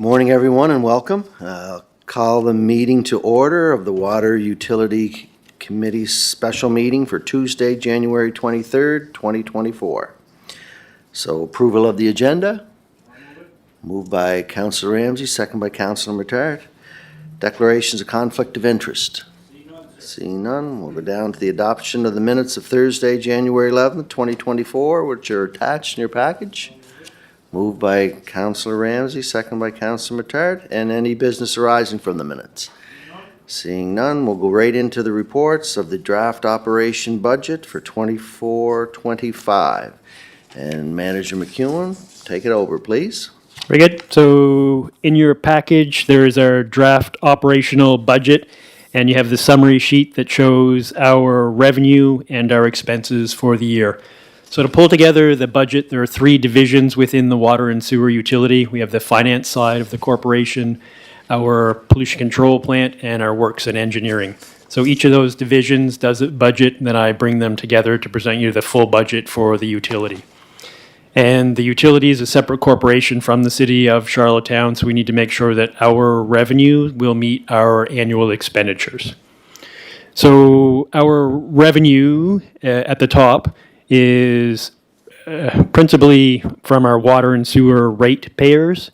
Morning, everyone, and welcome. Call the meeting to order of the Water Utility Committee's special meeting for Tuesday, January 23rd, 2024. So approval of the agenda. Moved by Councilor Ramsey, second by Councilor Matard. Declarations of conflict of interest. Seeing none, we'll go down to the adoption of the minutes of Thursday, January 11th, 2024, which are attached in your package. Moved by Councilor Ramsey, second by Councilor Matard, and any business arising from the minutes. Seeing none, we'll go right into the reports of the draft operation budget for 24-25. And Manager McEwen, take it over, please. Very good. So in your package, there is our draft operational budget, and you have the summary sheet that shows our revenue and our expenses for the year. So to pull together the budget, there are three divisions within the water and sewer utility. We have the finance side of the corporation, our pollution control plant, and our works and engineering. So each of those divisions does a budget, and then I bring them together to present you the full budget for the utility. And the utility is a separate corporation from the city of Charlottetown, so we need to make sure that our revenue will meet our annual expenditures. So our revenue at the top is principally from our water and sewer rate payers,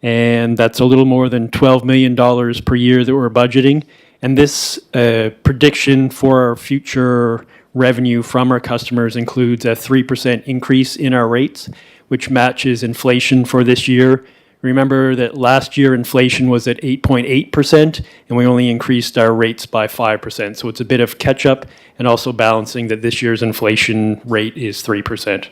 and that's a little more than $12 million per year that we're budgeting. And this prediction for our future revenue from our customers includes a 3% increase in our rates, which matches inflation for this year. Remember that last year inflation was at 8.8%, and we only increased our rates by 5%. So it's a bit of catch-up and also balancing that this year's inflation rate is 3%. And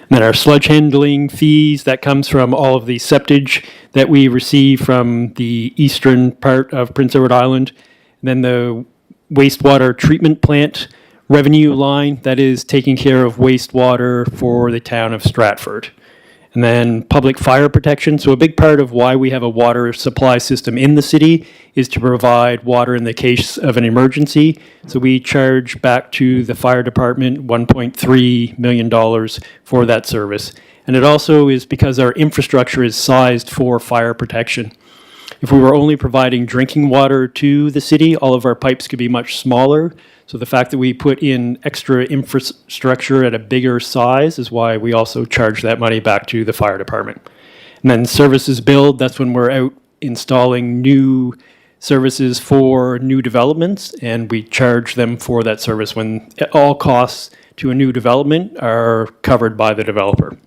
then our sludge handling fees, that comes from all of the septage that we receive from the eastern part of Prince Edward Island. And then the wastewater treatment plant revenue line, that is taking care of wastewater for the town of Stratford. And then public fire protection. So a big part of why we have a water supply system in the city is to provide water in the case of an emergency. So we charge back to the fire department $1.3 million for that service. And it also is because our infrastructure is sized for fire protection. If we were only providing drinking water to the city, all of our pipes could be much smaller. So the fact that we put in extra infrastructure at a bigger size is why we also charge that money back to the fire department. And then services billed, that's when we're out installing new services for new developments, and we charge them for that service when all costs to a new development are covered by the developer.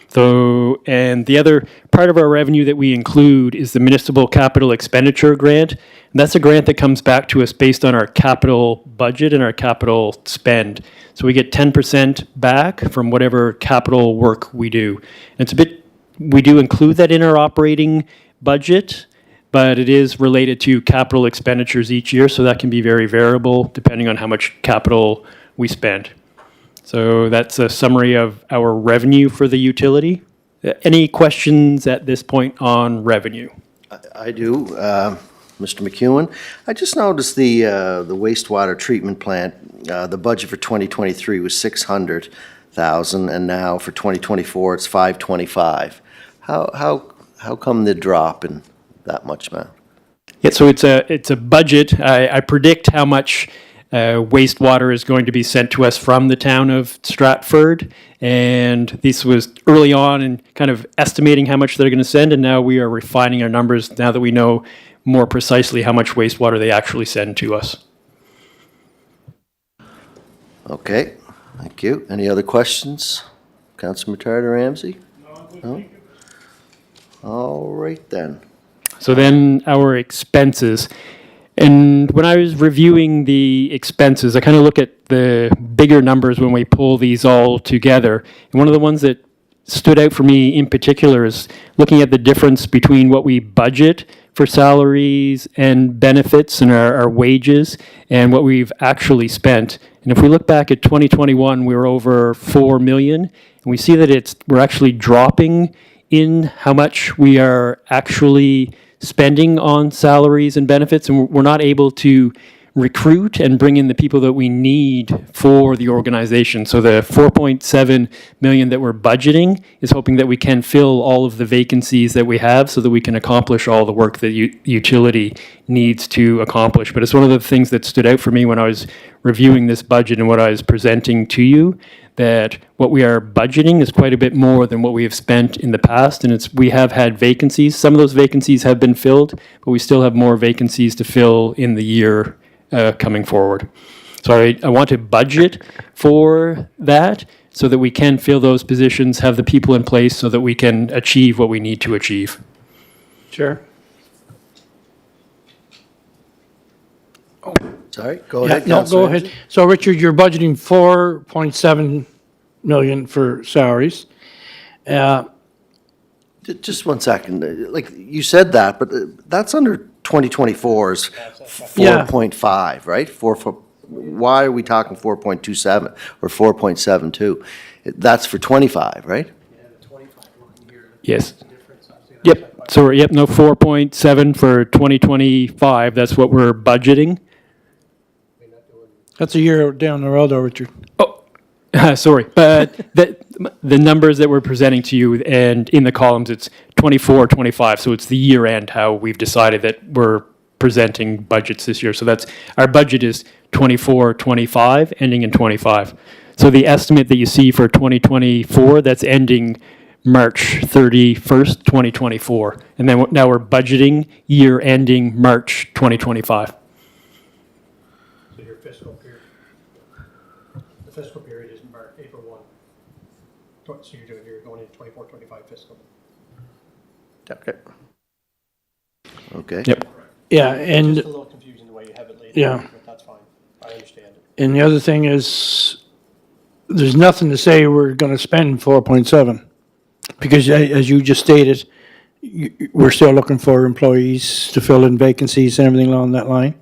So, and the other part of our revenue that we include is the Municipal Capital Expenditure Grant. And that's a grant that comes back to us based on our capital budget and our capital spend. So we get 10% back from whatever capital work we do. And we do include that in our operating budget, but it is related to capital expenditures each year, so that can be very variable depending on how much capital we spend. So that's a summary of our revenue for the utility. Any questions at this point on revenue? I do, Mr. McEwen. I just noticed the wastewater treatment plant, the budget for 2023 was $600,000, and now for 2024 it's $525,000. How come the drop in that much amount? Yeah, so it's a budget. I predict how much wastewater is going to be sent to us from the town of Stratford, and this was early on in kind of estimating how much they're going to send, and now we are refining our numbers now that we know more precisely how much wastewater they actually send to us. Okay, thank you. Any other questions? Councilor Matard or Ramsey? No? All right then. So then our expenses. And when I was reviewing the expenses, I kind of look at the bigger numbers when we pull these all together. And one of the ones that stood out for me in particular is looking at the difference between what we budget for salaries and benefits and our wages and what we've actually spent. And if we look back at 2021, we were over $4 million, and we see that we're actually dropping in how much we are actually spending on salaries and benefits, and we're not able to recruit and bring in the people that we need for the organization. So the 4.7 million that we're budgeting is hoping that we can fill all of the vacancies that we have so that we can accomplish all the work that utility needs to accomplish. But it's one of the things that stood out for me when I was reviewing this budget and what I was presenting to you, that what we are budgeting is quite a bit more than what we have spent in the past, and we have had vacancies. Some of those vacancies have been filled, but we still have more vacancies to fill in the year coming forward. So I want to budget for that so that we can fill those positions, have the people in place so that we can achieve what we need to achieve. Chair? Sorry, go Yeah, ahead, no, Councillor go ahead. So, Richard, you're budgeting 4.7 million for salaries. Just 1 second. Like, you said that, but that's under 2024's Yeah. 4.5, right? Why are we talking 4.27 or 4.72? That's for 25, right? Yes. Yep. So, yep, no, 4.7 for 2025. That's what we're budgeting. That's a year down the road, though, Richard. Oh, sorry. But the numbers that we're presenting to you and in the columns, it's 24, 25. So it's the year end how we've decided that we're presenting budgets this year. So that's our budget is 24, 25, ending in 25. So the estimate that you see for 2024, that's ending March 31st, 2024. And then now we're budgeting year ending March 2025. So your fiscal period, the fiscal period is April 1. So you're going into 24, 25 fiscal. Okay. Okay. Yep. Yeah, and, Just a little confusing the way you have it laid Yeah. out, but that's fine. I understand it. and the other thing is, there's nothing to say we're gonna spend 4.7. Because as you just stated, we're still looking for employees to fill in vacancies and everything along that line,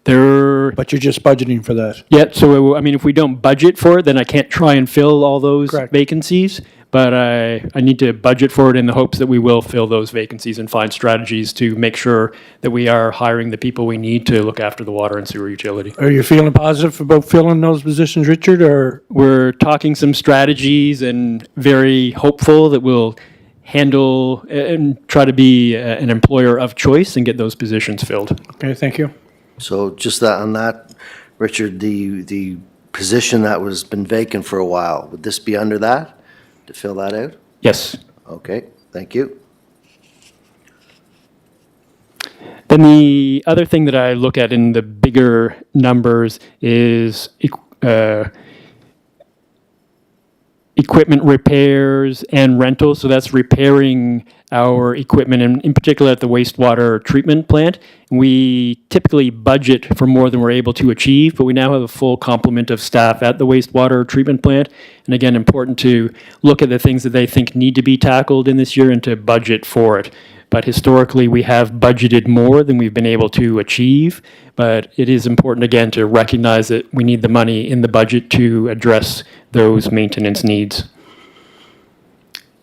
There. but you're just budgeting for that. Yeah, so I mean, if we don't budget for it, then I can't try and fill all those Correct. vacancies. But I need to budget for it in the hopes that we will fill those vacancies and find strategies to make sure that we are hiring the people we need to look after the water and sewer utility. Are you feeling positive about filling those positions, Richard, or? We're talking some strategies and very hopeful that we'll handle and try to be an employer of choice and get those positions filled. Okay, thank you. So just that on that, Richard, the position that was been vacant for a while, would this be under that, to fill that out? Yes. Okay, thank you. Then the other thing that I look at in the bigger numbers is equipment repairs and rentals. So that's repairing our equipment, and in particular at the wastewater treatment plant. We typically budget for more than we're able to achieve, but we now have a full complement of staff at the wastewater treatment plant. And again, important to look at the things that they think need to be tackled in this year and to budget for it. But historically, we have budgeted more than we've been able to achieve. But it is important, again, to recognize that we need the money in the budget to address those maintenance needs.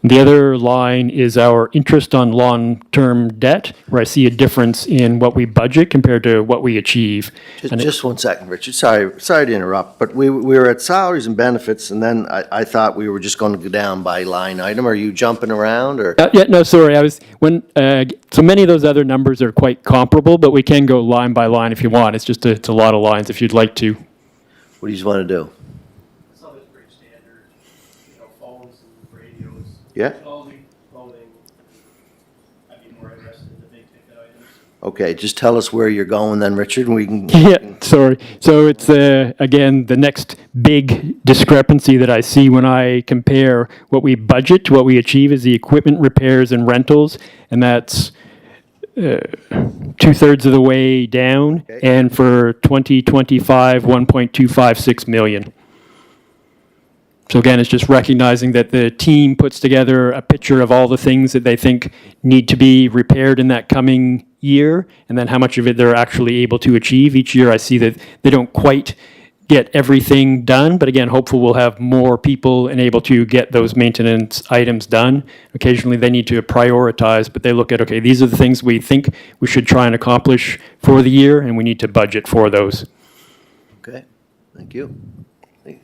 The other line is our interest on long-term debt, where I see a difference in what we budget compared to what we achieve. And Just 1 second, Richard. Sorry to interrupt, but we were at salaries and benefits, and then I thought we were just going to go down by line item. Are you jumping around, or? Yeah, no, sorry. So many of those other numbers are quite comparable, but we can go line by line if you want. It's just it's a lot of lines if you'd like to. What do you want to do? Some is pretty standard, phones and radios. Yeah? Clothing. I'd be more interested in the big ticket items. Okay, just tell us where you're going then, Richard, and we can. Yeah, sorry. So it's, again, the next big discrepancy that I see when I compare what we budget to what we achieve is the equipment repairs and rentals, and that's 2/3 of the way down. Okay. And for 2025, 1.256 million. So again, it's just recognizing that the team puts together a picture of all the things that they think need to be repaired in that coming year, and then how much of it they're actually able to achieve. Each year I see that they don't quite get everything done, but again, hopeful we'll have more people and able to get those maintenance items done. Occasionally, they need to prioritize, but they look at, okay, these are the things we think we should try and accomplish for the year, and we need to budget for those. Okay, thank you.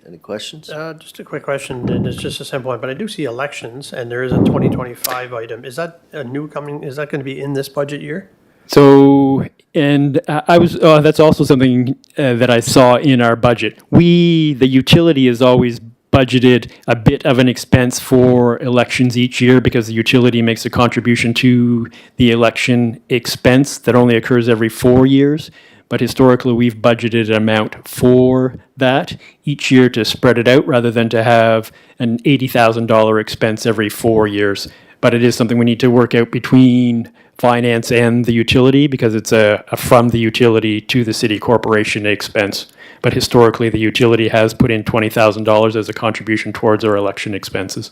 Any questions? Just a quick question, and it's just a simple one, but I do see elections, and there is a 2025 item. Is that a new coming, is that going to be in this budget year? So, and I was, that's also something that I saw in our budget. The utility is always budgeted a bit of an expense for elections each year because the utility makes a contribution to the election expense that only occurs every 4 years. But historically, we've budgeted an amount for that each year to spread it out rather than to have an $80,000 expense every 4 years. But it is something we need to work out between finance and the utility because it's a from the utility to the city corporation expense. But historically, the utility has put in $20,000 as a contribution towards our election expenses.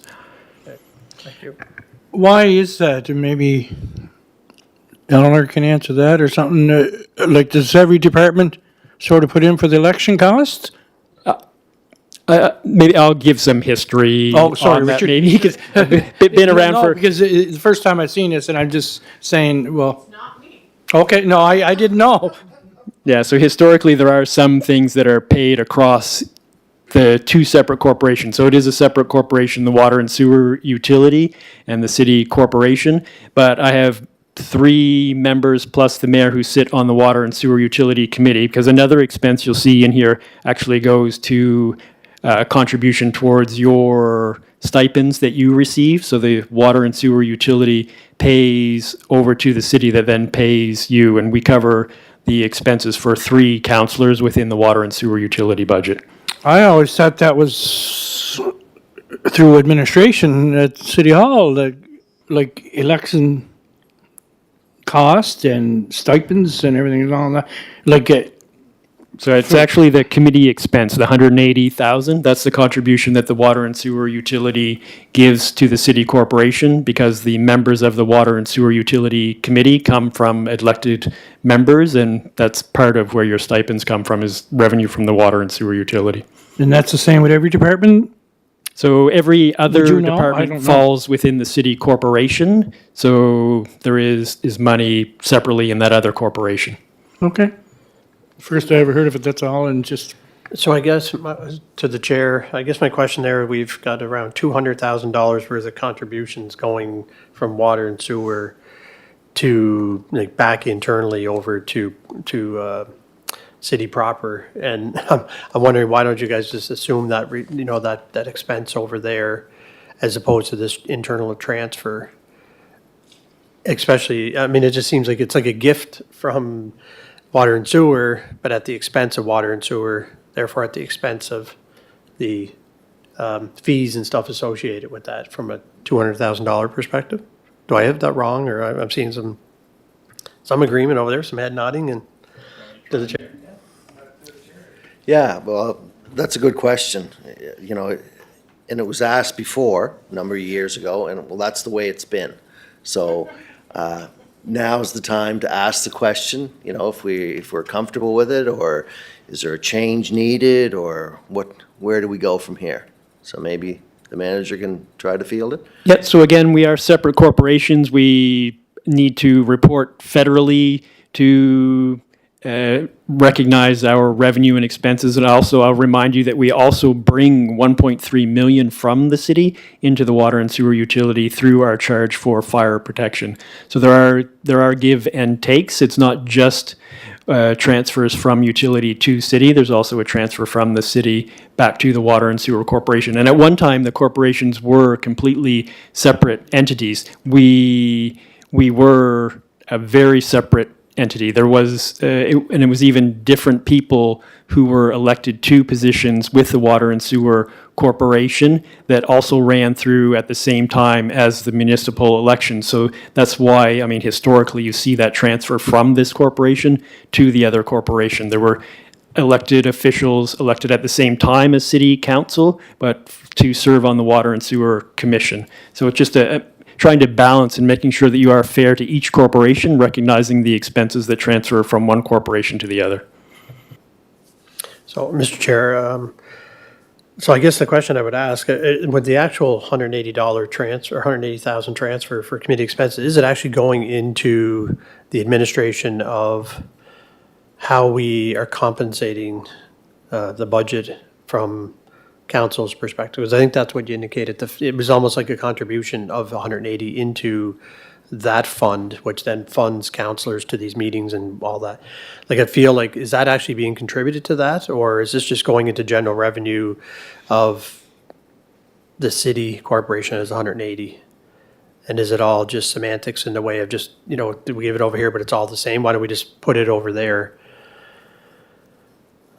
Thank you. Why is that? And maybe Eleanor can answer that or something. Like, does every department sort of put in for the election costs? Maybe I'll give some history. Oh, sorry, on that Richard. maybe because I've been around No, for. because the first time I've seen this, and I'm just saying, well. Not me. Okay, no, I didn't know. Yeah, so historically, there are some things that are paid across the two separate corporations. So it is a separate corporation, the water and sewer utility and the city corporation. But I have 3 members plus the mayor who sit on the water and sewer utility committee because another expense you'll see in here actually goes to contribution towards your stipends that you receive. So the water and sewer utility pays over to the city that then pays you. And we cover the expenses for 3 councillors within the water and sewer utility budget. I always thought that was through administration at City Hall, like election cost and stipends and everything and all that. Like, So it's actually the committee expense, the $180,000. That's the contribution that the water and sewer utility gives to the city corporation because the members of the water and sewer utility committee come from elected members, and that's part of where your stipends come from is revenue from the water and sewer utility. and that's the same with every department? So every other you know? I department don't know. falls within the city corporation. So there is money separately in that other corporation. Okay. First I ever heard of it, that's all, and just, So I guess, to the chair, I guess my question there, we've got around $200,000 worth of contributions going from water and sewer to, like, back internally over to city proper. And I'm wondering, why don't you guys just assume that, that expense over there as opposed to this internal transfer? Especially, I mean, it just seems like it's like a gift from water and sewer, but at the expense of water and sewer, therefore at the expense of the fees and stuff associated with that from a $200,000 perspective. Do I have that wrong, or I'm seeing some agreement over there, some head nodding, and to the chair? Yeah, well, that's a good question. You know, and it was asked before, a number of years ago, and well, that's the way it's been. So now's the time to ask the question, you know, if we're comfortable with it, or is there a change needed, or where do we go from here? So maybe the manager can try to field it. Yeah, so again, we are separate corporations. We need to report federally to recognize our revenue and expenses. And also, I'll remind you that we also bring 1.3 million from the city into the water and sewer utility through our charge for fire protection. So there are give and takes. It's not just transfers from utility to city. There's also a transfer from the city back to the water and sewer corporation. And at one time, the corporations were completely separate entities. We were a very separate entity. There was, and it was even different people who were elected to positions with the water and sewer corporation that also ran through at the same time as the municipal election. So that's why, I mean, historically, you see that transfer from this corporation to the other corporation. There were elected officials elected at the same time as city council, but to serve on the water and sewer commission. So it's just trying to balance and making sure that you are fair to each corporation, recognizing the expenses that transfer from one corporation to the other. So, Mr. Chair, so I guess the question I would ask, with the actual $180 transfer, or 180,000 transfer for committee expenses, is it actually going into the administration of how we are compensating the budget from council's perspective? Because I think that's what you indicated. It was almost like a contribution of 180 into that fund, which then funds counselors to these meetings and all that. Like, I feel like, is that actually being contributed to that? Or is this just going into general revenue of the city corporation as 180? And is it all just semantics in the way of just, do we give it over here, but it's all the same? Why don't we just put it over there?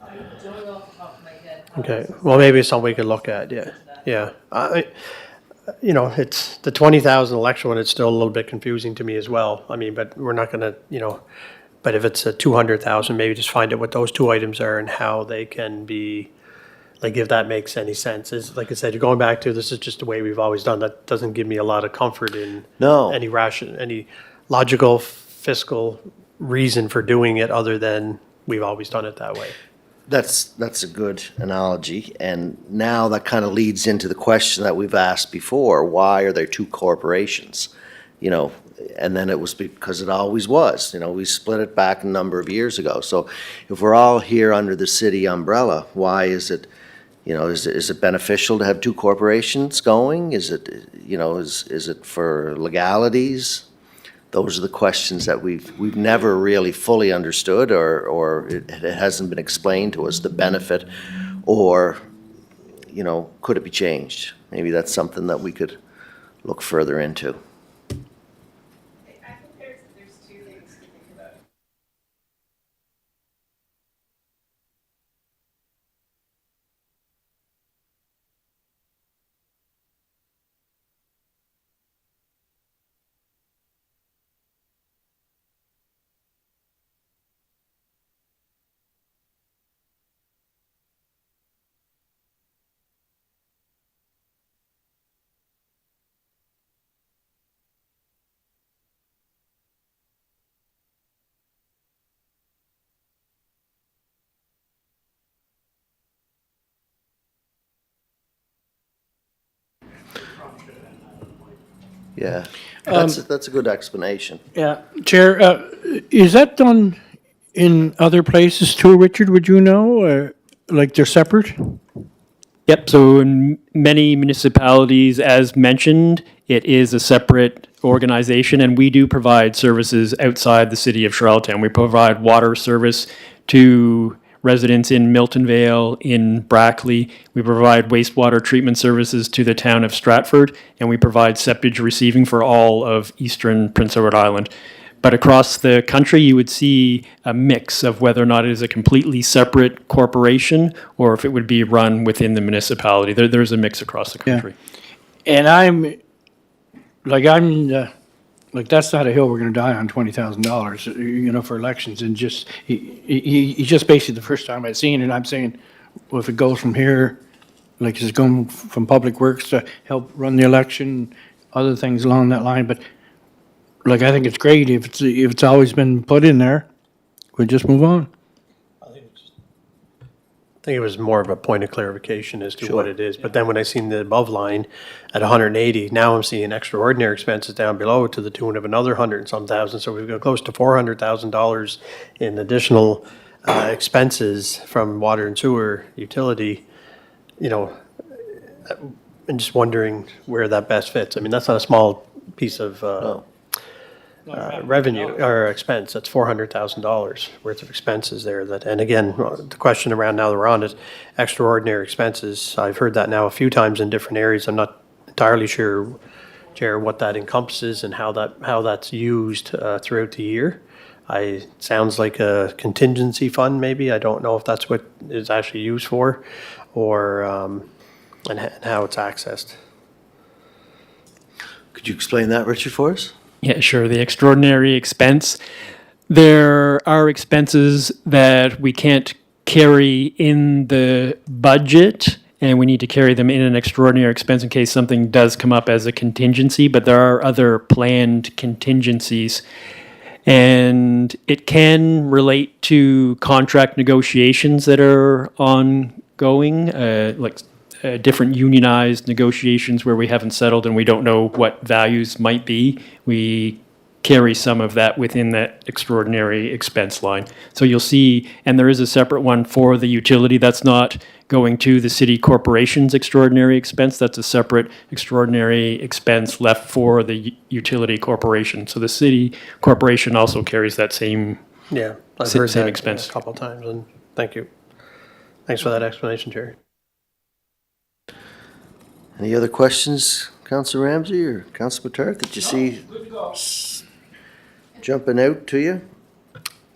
I don't know off the top of my head. Okay, well, maybe it's something we could look at, yeah, yeah. It's the 20,000 election one, it's still a little bit confusing to me as well. I mean, but we're not gonna, but if it's a 200,000, maybe just find out what those two items are and how they can be, like, if that makes any sense. Is, like I said, you're going back to, this is just the way we've always done. That doesn't give me a lot of comfort in No. any logical fiscal reason for doing it other than we've always done it that way. That's a good analogy, and now that kind of leads into the question that we've asked before, why are there two corporations? And then it was because it always was, we split it back a number of years ago. So if we're all here under the city umbrella, why is it, is it beneficial to have two corporations going? Is it, is it for legalities? Those are the questions that we've never really fully understood, or it hasn't been explained to us, the benefit, or, could it be changed? Maybe that's something that we could look further into. I think there's two things to think about. Yeah, that's a good explanation. Yeah, Chair, is that done in other places too, Richard, would you know? Like they're separate? Yep, so in many municipalities, as mentioned, it is a separate organization, and we do provide services outside the city of Charlottetown. We provide water service to residents in Milton Vale, in Brackley. We provide wastewater treatment services to the town of Stratford, and we provide septage receiving for all of eastern Prince Edward Island. But across the country, you would see a mix of whether or not it is a completely separate corporation or if it would be run within the municipality. There's a mix across the country. And like, that's not a hill we're gonna die on, $20,000, for elections, and he just basically, the first time I'd seen it, I'm saying, well, if it goes from here, like, it's going from Public Works to help run the election, other things along that line, but, like, I think it's great if it's always been put in there, we just move on. I think it was more of a point of clarification as to what it is. But then when I seen the above line at 180, now I'm seeing extraordinary expenses down below to the tune of another 100 and some thousand. So we've got close to $400,000 in additional expenses from water and sewer utility, and just wondering where that best fits. I mean, that's not a small piece of revenue or expense. That's $400,000 worth of expenses there. And again, the question around, now that we're on it, extraordinary expenses. I've heard that now a few times in different areas. I'm not entirely sure, Chair, what that encompasses and how that's used throughout the year. Sounds like a contingency fund, maybe. I don't know if that's what it's actually used for, or and how it's accessed. Could you explain that, Richard, for us? Yeah, sure. The extraordinary expense. There are expenses that we can't carry in the budget, and we need to carry them in an extraordinary expense in case something does come up as a contingency, but there are other planned contingencies. And it can relate to contract negotiations that are ongoing, different unionized negotiations where we haven't settled and we don't know what values might be. We carry some of that within that extraordinary expense line. So you'll see, and there is a separate one for the utility that's not going to the city corporation's extraordinary expense. That's a separate extraordinary expense left for the utility corporation. So the city corporation also carries that same. Yeah, I've Same heard that expense. a couple times, and thank you. Thanks for that explanation, Jerry. Any other questions, Councillor Ramsey or Councillor Matart, that you see jumping out to you?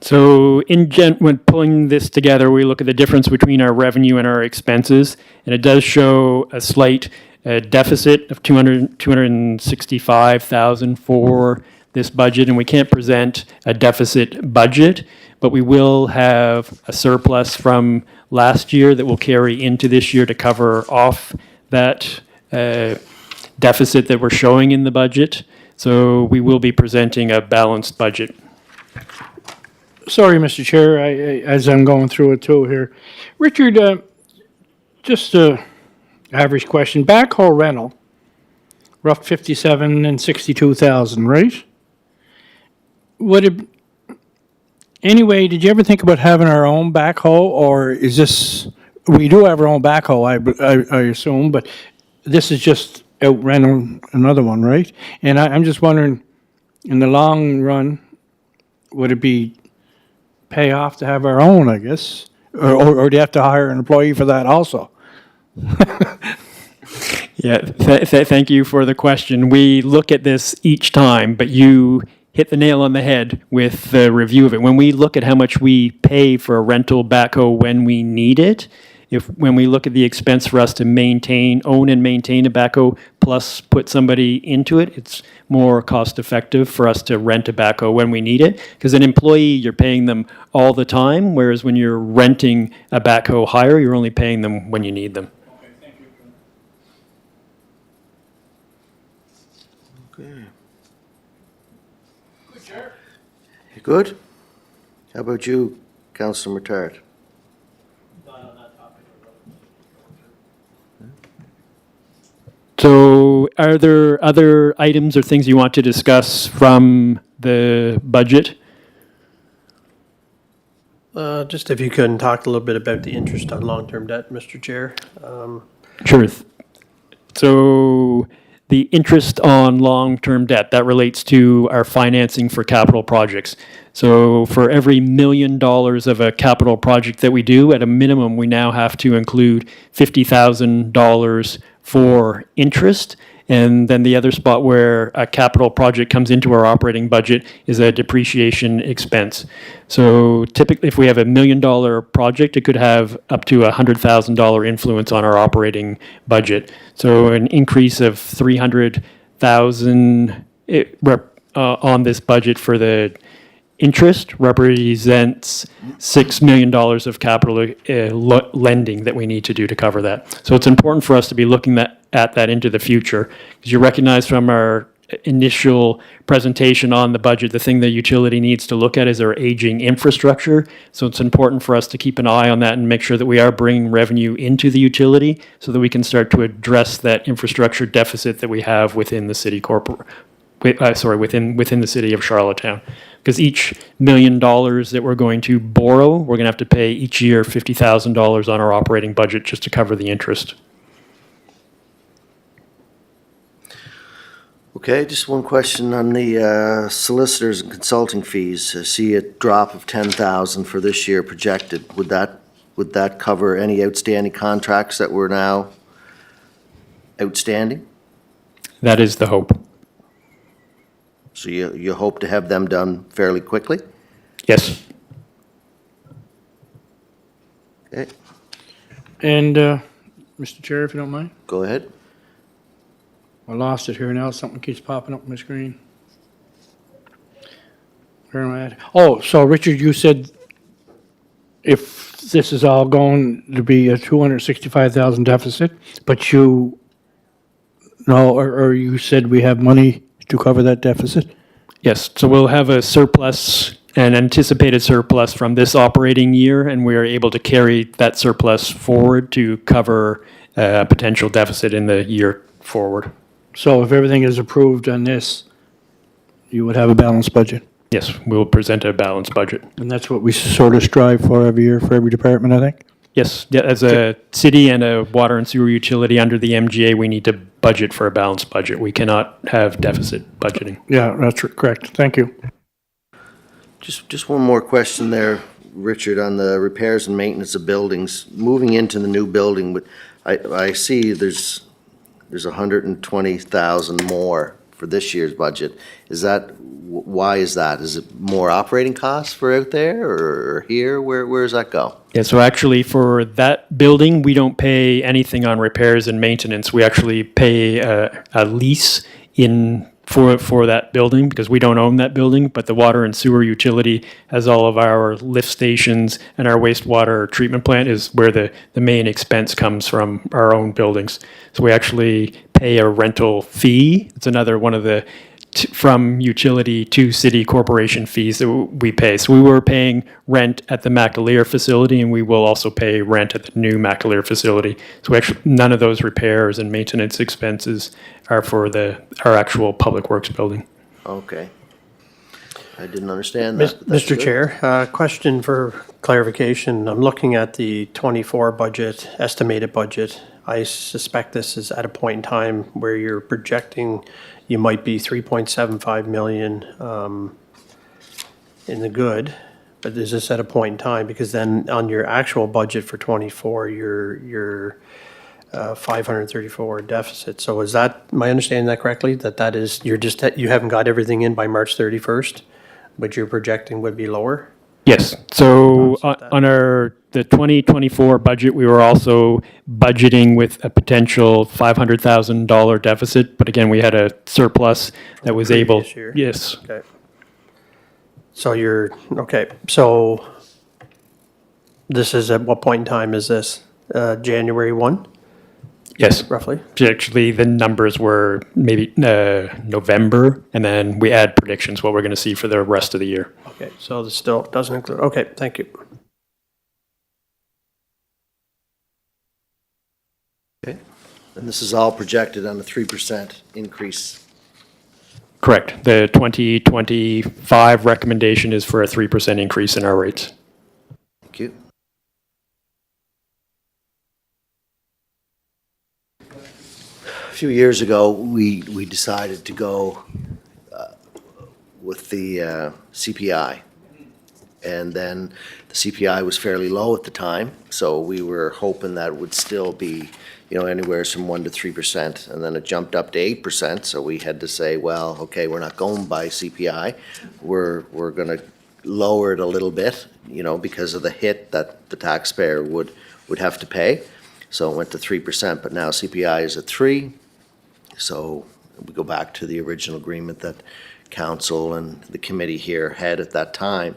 So when pulling this together, we look at the difference between our revenue and our expenses, and it does show a slight deficit of 265,000 for this budget, and we can't present a deficit budget, but we will have a surplus from last year that will carry into this year to cover off that deficit that we're showing in the budget. So we will be presenting a balanced budget. Sorry, Mr. Chair, as I'm going through it too here. Richard, just a average question. Backhoe rental, rough 57 and 62,000, right? Anyway, did you ever think about having our own backhoe, or is this, we do have our own backhoe, I assume, but this is just out renting another one, right? And I'm just wondering, in the long run, would it be pay off to have our own, I guess? Or do you have to hire an employee for that also? Yeah, thank you for the question. We look at this each time, but you hit the nail on the head with the review of it. When we look at how much we pay for a rental backhoe when we need it, when we look at the expense for us to own and maintain a backhoe, plus put somebody into it, it's more cost effective for us to rent a backhoe when we need it. Because an employee, you're paying them all the time, whereas when you're renting a backhoe hire, you're only paying them when you need them. You good? How about you, Councillor Matart? So are there other items or things you want to discuss from the budget? Just if you could talk a little bit about the interest on long-term debt, Mr. Chair. Sure. So the interest on long-term debt, that relates to our financing for capital projects. So for every $1 million of a capital project that we do, at a minimum, we now have to include $50,000 for interest. And then the other spot where a capital project comes into our operating budget is a depreciation expense. So typically, if we have $1 million project, it could have up to $100,000 influence on our operating budget. So an increase of $300,000 on this budget for the interest represents $6 million of capital lending that we need to do to cover that. So it's important for us to be looking at that into the future, because you recognize from our initial presentation on the budget, the thing the utility needs to look at is our aging infrastructure. So it's important for us to keep an eye on that and make sure that we are bringing revenue into the utility so that we can start to address that infrastructure deficit that we have within the city within the city of Charlottetown. Because each $1 million that we're going to borrow, we're going to have to pay each year $50,000 on our operating budget just to cover the interest. Okay, just one question on the solicitors and consulting fees. I see a drop of 10,000 for this year projected. Would that cover any outstanding contracts that were now outstanding? That is the hope. So you hope to have them done fairly quickly? Yes. Okay, And, Mr. Chair, if you don't mind? go ahead. I lost it here now. Something keeps popping up on my screen. Where am I at? Oh, so Richard, you said if this is all going to be a 265,000 deficit, but or you said we have money to cover that deficit? Yes, so we'll have a surplus, an anticipated surplus from this operating year, and we are able to carry that surplus forward to cover a potential deficit in the year forward. So if everything is approved on this, you would have a balanced budget. Yes, we'll present a balanced budget. And that's what we sort of strive for every year for every department, I think. Yes, yeah, as a city and a water and sewer utility under the MGA, we need to budget for a balanced budget. We cannot have deficit budgeting. Yeah, that's correct. Thank you. Just one more question there, Richard, on the repairs and maintenance of buildings. Moving into the new building, but I see there's 120,000 more for this year's budget. Is that, why is that? Is it more operating costs for out there or here? Where does that go? Yeah, so actually for that building, we don't pay anything on repairs and maintenance. We actually pay a lease for that building because we don't own that building, but the water and sewer utility has all of our lift stations, and our wastewater treatment plant is where the main expense comes from our own buildings. So we actually pay a rental fee. It's another one of the from utility to city corporation fees that we pay. So we were paying rent at the McAleer facility, and we will also pay rent at the new McAleer facility. So actually, none of those repairs and maintenance expenses are for our actual public works building. Okay. I didn't understand that. but that's Mr. good. Chair, question for clarification. I'm looking at the '24 budget, estimated budget. I suspect this is at a point in time where you're projecting you might be 3.75 million in the good, but is this at a point in time? Because then on your actual budget for '24, you're 534 deficit. So is that, am I understanding that correctly? That is, you haven't got everything in by March 31st, but you're projecting would be lower? Yes. So Offset that. on the 2024 budget, we were also budgeting with a potential $500,000 deficit. But again, we had a surplus that was able. previous year. Yes. Okay. So okay, so this is, at what point in time is this? January 1, Yes. roughly? Actually, the numbers were maybe November, and then we add predictions what we're going to see for the rest of the year. Okay, so this still doesn't include, okay, thank you. And this is all projected on a 3% increase. Correct. The 2025 recommendation is for a 3% increase in our rates. Thank you. A few years ago, we decided to go with the CPI. And then the CPI was fairly low at the time, so we were hoping that it would still be, anywhere from 1% to 3%. And then it jumped up to 8%, so we had to say, well, okay, we're not going by CPI. We're going to lower it a little bit, because of the hit that the taxpayer would have to pay. So it went to 3%, but now CPI is at 3%. So we go back to the original agreement that council and the committee here had at that time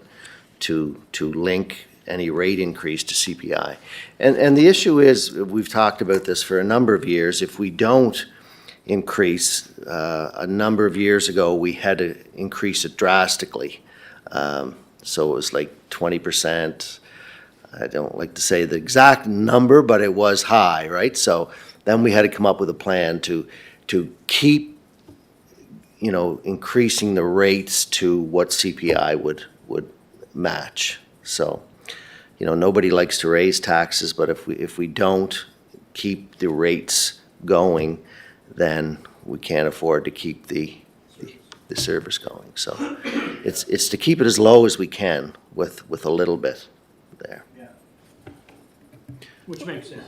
to link any rate increase to CPI. And the issue is, we've talked about this for a number of years, if we don't increase, a number of years ago, we had to increase it drastically. So it was like 20%. I don't like to say the exact number, but it was high, right? So then we had to come up with a plan to keep, increasing the rates to what CPI would match. So, nobody likes to raise taxes, but if we don't keep the rates going, then we can't afford to keep the service going. So it's to keep it as low as we can with a little bit there. Which makes sense.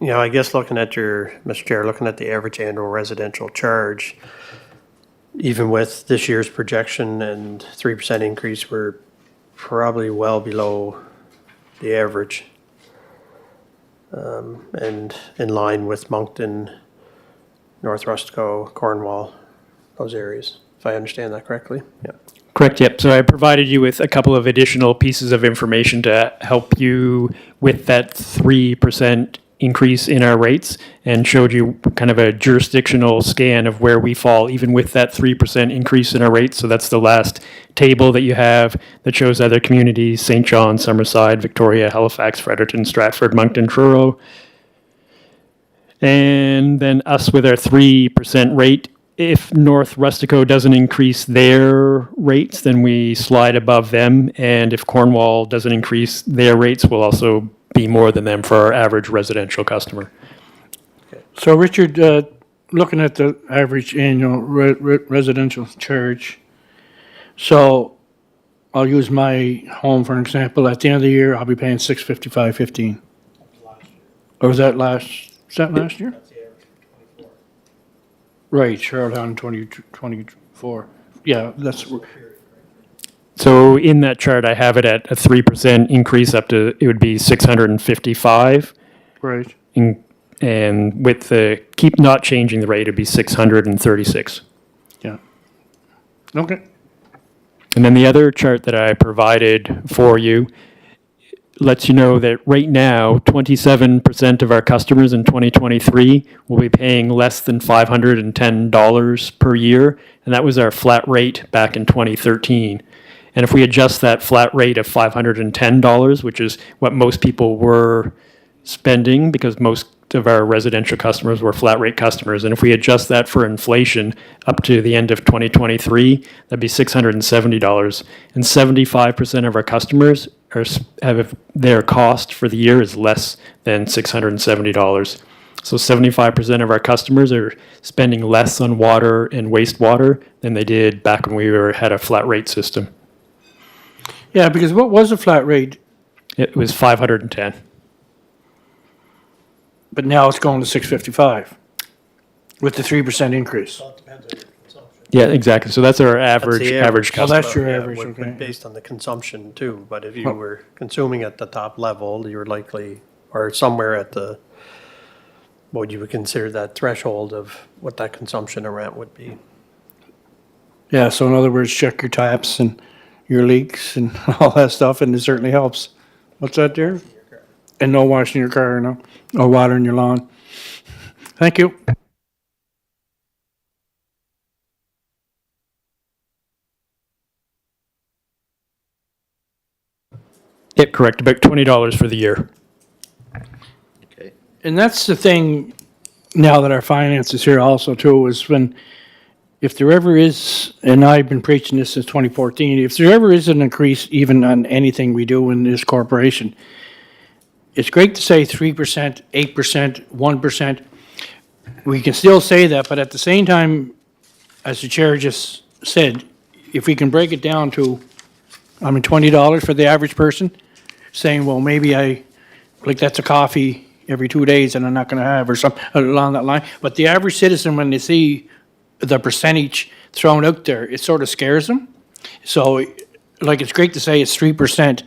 I guess Mr. Chair, looking at the average annual residential charge, even with this year's projection and 3% increase, we're probably well below the average. And in line with Moncton, North Rustico, Cornwall, those areas, if I understand that correctly. Yeah. Correct, yep. So I provided you with a couple of additional pieces of information to help you with that 3% increase in our rates and showed you kind of a jurisdictional scan of where we fall, even with that 3% increase in our rates. So that's the last table that you have that shows other communities: St. John, Summerside, Victoria, Halifax, Fredericton, Stratford, Moncton, Truro. And then us with our 3% rate. If North Rustico doesn't increase their rates, then we slide above them. And if Cornwall doesn't increase their rates, we'll also be more than them for our average residential customer. So Richard, looking at the average annual residential charge, so I'll use my home for an example. At the end of the year, I'll be paying $655.15. Or was that last year? That's the average for 24. Right, Charlottetown 2024. Yeah, that's, So in that chart, I have it at a 3% increase up to, it would be 655. right. And with the, keep not changing the rate, it'd be 636. Yeah. Okay. And then the other chart that I provided for you lets you know that right now, 27% of our customers in 2023 will be paying less than $510 per year, and that was our flat rate back in 2013. And if we adjust that flat rate of $510, which is what most people were spending, because most of our residential customers were flat rate customers, and if we adjust that for inflation up to the end of 2023, that'd be $670. And 75% of our customers have their cost for the year is less than $670. So 75% of our customers are spending less on water and wastewater than they did back when we had a flat rate system. Yeah, because what was the flat rate? It was 510. But now it's going to 655 with the 3% increase. Yeah, exactly. So that's our average average. customer. that's your Yeah, average, would- okay. Based on the consumption too, but if you were consuming at the top level, you're likely, or somewhere at the, what you would consider that threshold of what that consumption rent would be. Yeah, so in other words, check your taps and your leaks and all that stuff, and it certainly helps. What's that, dear? And no washing your car, no? Or watering your lawn. Thank you. Yeah, correct. About $20 for the year. Okay. And that's the thing, now that our finance is here also too, is when, if there ever is, and I've been preaching this since 2014, if there ever is an increase even on anything we do in this corporation, it's great to say 3%, 8%, 1%. We can still say that, but at the same time, as the chair just said, if we can break it down to, $20 for the average person, saying, well, maybe that's a coffee every 2 days and I'm not gonna have, or something along that line. But the average citizen, when they see the percentage thrown out there, it sort of scares them. So, like, it's great to say it's 3%,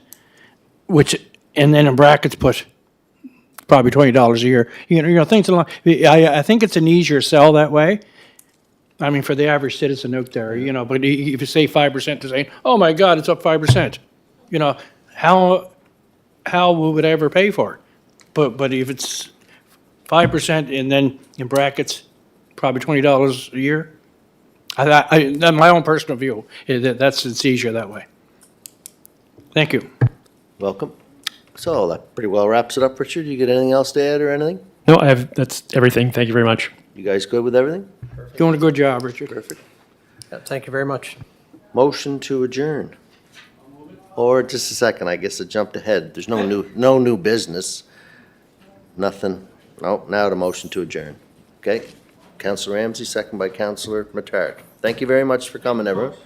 which, and then in brackets put probably $20 a year. Things along, I think it's an easier sell that way. For the average citizen out there, but if you say 5%, they're saying, oh my God, it's up 5%. How would I ever pay for it? But if it's 5% and then in brackets, probably $20 a year, that's my own personal view, it's easier that way. Thank you. Welcome. So that pretty well wraps it up, Richard. You got anything else to add or anything? No, that's everything. Thank you very much. You guys good with everything? Doing a good job, Richard. Perfect. Yeah, thank you very much. Motion to adjourn. Or just a second, I guess I jumped ahead. There's no new business. Nothing. No, now the motion to adjourn. Okay? Counselor Ramsey, second by Counselor Matard. Thank you very much for coming, everyone.